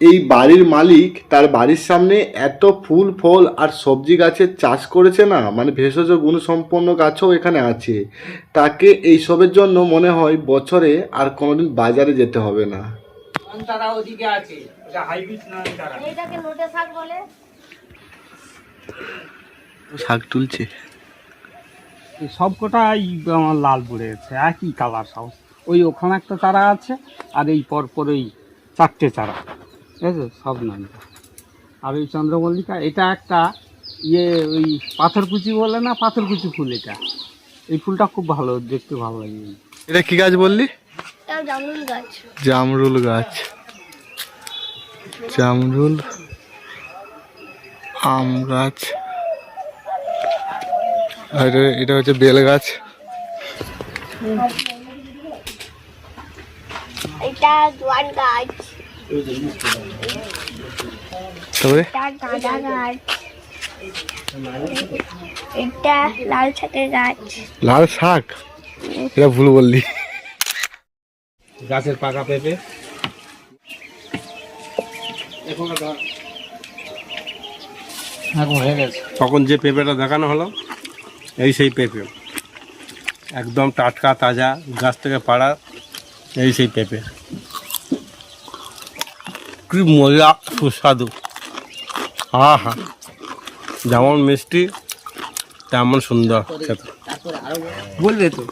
এই বাড়ির মালিক তার বাড়ির সামনে এত ফুল ফল আর সবজি গাছের চাষ করেছে না, মানে ভেষজ গুণসম্পন্ন গাছও এখানে আছে। তাকে এইসবের জন্য মনে হয় বছরে আর কোনোদিন বাজারে যেতে হবে না। তারা ওদিকে আছে, এটা হাইব্রিড না, তারা এটাকে নোটে শাক বলে। শাক তুলছে সব কটাই আমার লাল পড়ে গেছে, একই কালার সব। ওই ওখানে একটা চারা আছে, আর এই পরপর ওই 4টে চারা, ঠিক আছে, সব নাম। আর ওই চন্দ্রমল্লিকা, এটা একটা ওই পাথরকুচি বলে না, পাথরকুচি ফুল। এটা এই ফুলটা খুব ভালো, দেখতে ভালো লাগে। এটা কি গাছ বললি? এটা জামরুল গাছ। জামরুল গাছ, জামরুল আম গাছ। আর এটা হচ্ছে বেল গাছ। এটা জোয়ান গাছ। তারপরে এটা গাঁদা গাছ। এটা লাল শাকের গাছ। লাল শাক, এটা ভুল বললি। গাছের পাকা পেঁপে। হয়ে গেছে। তখন যে পেঁপেটা দেখানো হলো, এই সেই পেঁপে, একদম টাটকা তাজা গাছ থেকে পাড়া, এই সেই পেঁপে। কি মজা, সুস্বাদু। হা হা, যেমন মিষ্টি তেমন সুন্দর খেতে। বলবে তো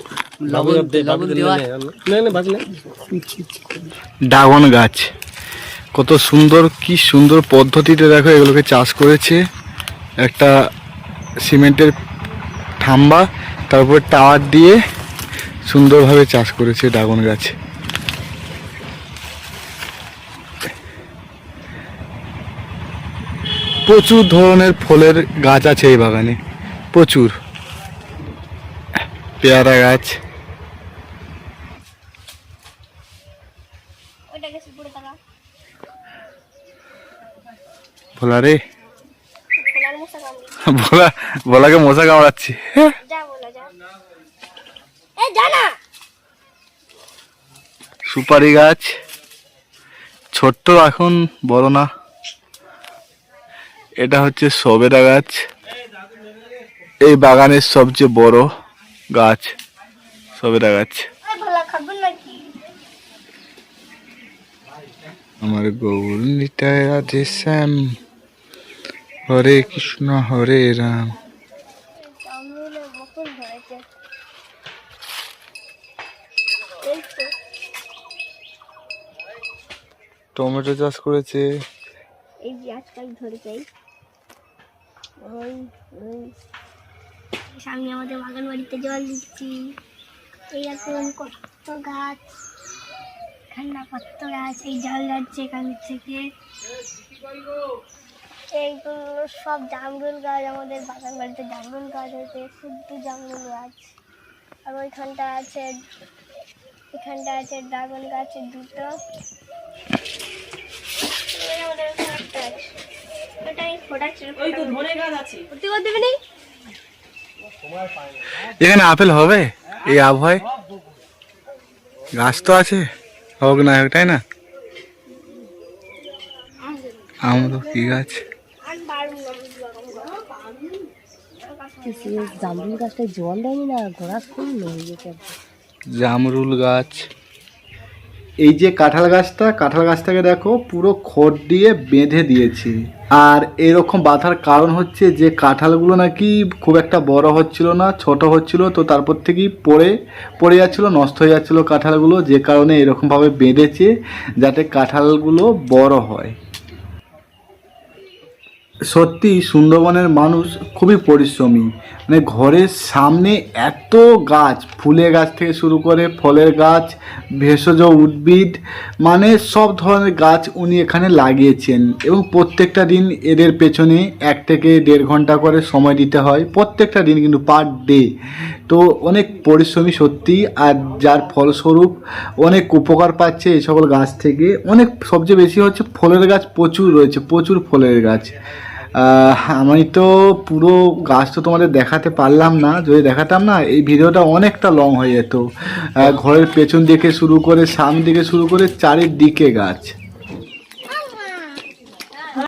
ড্রাগন গাছ কত সুন্দর, কি সুন্দর পদ্ধতিতে দেখো এগুলোকে চাষ করেছে। একটা সিমেন্টের থাম্বা, তারপর টাওয়ার দিয়ে সুন্দরভাবে চাষ করেছে ড্রাগন গাছ। প্রচুর ধরনের ফলের গাছ আছে এই বাগানে, প্রচুর। পেয়ারা গাছ, ওইটা গেছে পুরো টাকা। ভোলা রে, ফোলার মশা কামড়ি। ভোলাকে মশা কামড়াচ্ছে। যা বলা যা। এই যা না। সুপারি গাছ, ছোট্ট, এখন বড় না। এটা হচ্ছে সবেদা গাছ, এই বাগানের সবচেয়ে বড় গাছ সবেদা গাছ। এই ভোলা খাবেন নাকি? আমার গৌর নিতাই রাধে শ্যাম, হরে কৃষ্ণ হরে রাম। জামরুলের বকুল ধরেছে। এই তো টমেটো চাষ করেছে। এই যে আজকাল ধরেছে। ওই ওই সামনে আমাদের বাগান বাড়িতে জল দিচ্ছি। এই এখন কত গাছ, ঠান্ডা কত গাছ, এই জল যাচ্ছে এখান থেকে। এইগুলো সব জামরুল গাছ, আমাদের বাগান বাড়িতে জামরুল গাছ হয়েছে, শুদ্ধ জামরুল গাছ। আর ওইখানটা আছে, এখানটা আছে ড্রাগন গাছের দুটো। ওই আমাদের ওখানে একটা আছে, ওটাই ফোটাচ্ছে। ওই তো ধনে গাছ আছে, ওটি করে দেবে নি? এখানে আপেল হবে এই আবহাওয়ায়? গাছ তো আছে, হোক না হোক, তাই না? আম তো কি গাছ? জামরুল গাছটা জল দেয়নি না, গোড়া ফুল হয়ে গেছে। জামরুল গাছ, এই যে কাঁঠাল গাছটাকে দেখো পুরো খড় দিয়ে বেঁধে দিয়েছি। আর এরকম বাঁধার কারণ হচ্ছে যে কাঁঠালগুলো নাকি খুব একটা বড় হচ্ছিল না, ছোট হচ্ছিল, তো তারপর থেকেই পড়ে যাচ্ছিল, নষ্ট হয়ে যাচ্ছিল কাঁঠালগুলো, যে কারণে এরকমভাবে বেঁধেছে যাতে কাঁঠালগুলো বড় হয়। সত্যি সুন্দরবনের মানুষ খুবই পরিশ্রমী, মানে ঘরের সামনে এত গাছ, ফুলের গাছ থেকে শুরু করে ফলের গাছ, ভেষজ উদ্ভিদ, মানে সব ধরনের গাছ উনি এখানে লাগিয়েছেন। এবং প্রত্যেকটা দিন এদের পেছনে 1 থেকে 1.5 ঘন্টা করে সময় দিতে হয়, প্রত্যেকটা দিন কিন্তু পার ডে। তো অনেক পরিশ্রমী সত্যি, আর যার ফলস্বরূপ অনেক উপকার পাচ্ছে এই সকল গাছ থেকে। অনেক সবচেয়ে বেশি হচ্ছে ফলের গাছ প্রচুর রয়েছে, প্রচুর ফলের গাছ। আমি তো পুরো গাছ তো তোমাদের দেখাতে পারলাম না, যদি দেখাতাম না এই ভিডিওটা অনেকটা লং হয়ে যেত। ঘরের পেছন দিকে শুরু করে, সামনে দিকে শুরু করে, চারিদিকে গাছ।